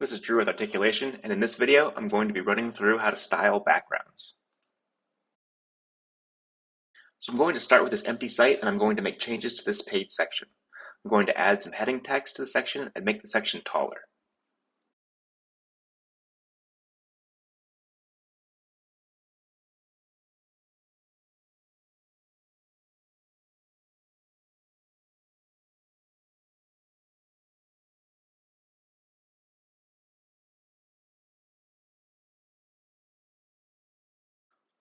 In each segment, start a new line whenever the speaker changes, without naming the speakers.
This is Drew with Articulation, and in this video I'm going to be running through how to style backgrounds. So I'm going to start with this empty site and I'm going to make changes to this page section. I'm going to add some heading text to the section and make the section taller.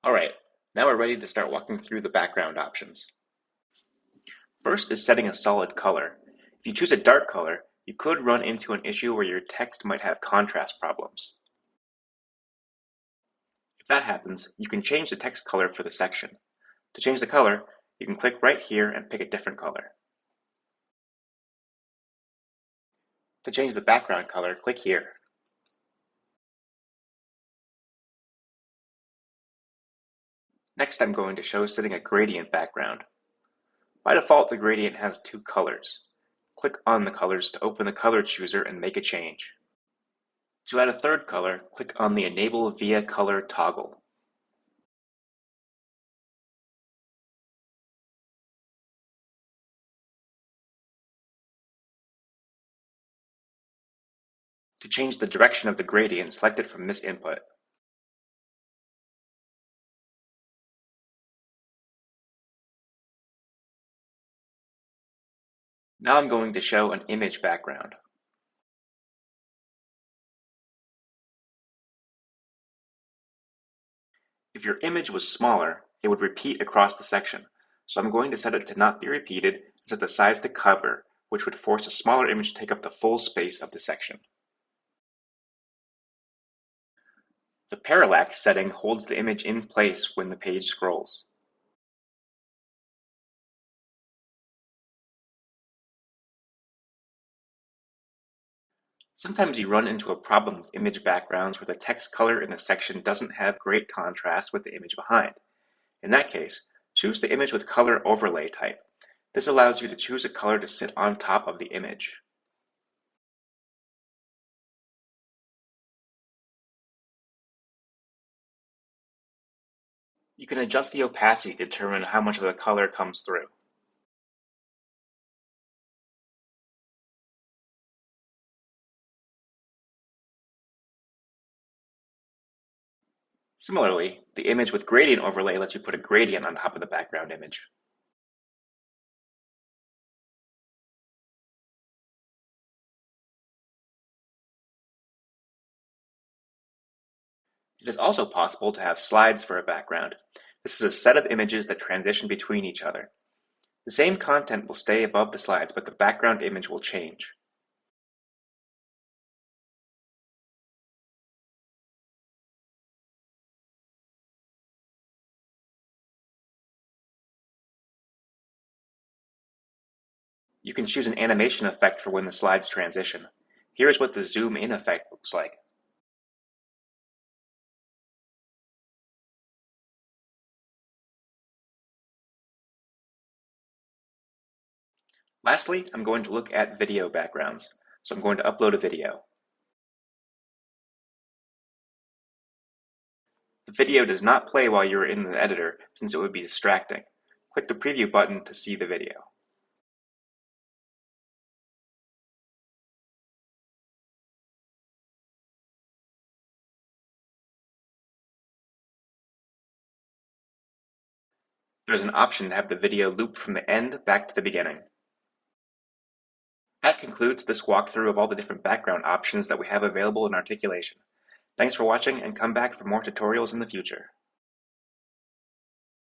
Alright, now we're ready to start walking through the background options. First is setting a solid color. If you choose a dark color, you could run into an issue where your text might have contrast problems. If that happens, you can change the text color for the section. To change the color, you can click right here and pick a different color. To change the background color, click here. Next, I'm going to show setting a gradient background. By default, the gradient has two colors. Click on the colors to open the color chooser and make a change. To add a third color, click on the Enable via Color toggle. To change the direction of the gradient, select it from this input. Now I'm going to show an image background. If your image was smaller, it would repeat across the section. So I'm going to set it to not be repeated and set the size to cover, which would force a smaller image to take up the full space of the section. The parallax setting holds the image in place when the page scrolls. Sometimes you run into a problem with image backgrounds where the text color in the section doesn't have great contrast with the image behind. In that case, choose the image with color overlay type. This allows you to choose a color to sit on top of the image. You can adjust the opacity to determine how much of the color comes through. Similarly, the image with gradient overlay lets you put a gradient on top of the background image. It is also possible to have slides for a background. This is a set of images that transition between each other. The same content will stay above the slides, but the background image will change. You can choose an animation effect for when the slides transition. Here's what the zoom in effect looks like. Lastly, I'm going to look at video backgrounds. So I'm going to upload a video. The video does not play while you are in the editor since it would be distracting. Click the preview button to see the video. There's an option to have the video loop from the end back to the beginning. That concludes this walkthrough of all the different background options that we have available in Articulation. Thanks for watching and come back for more tutorials in the future.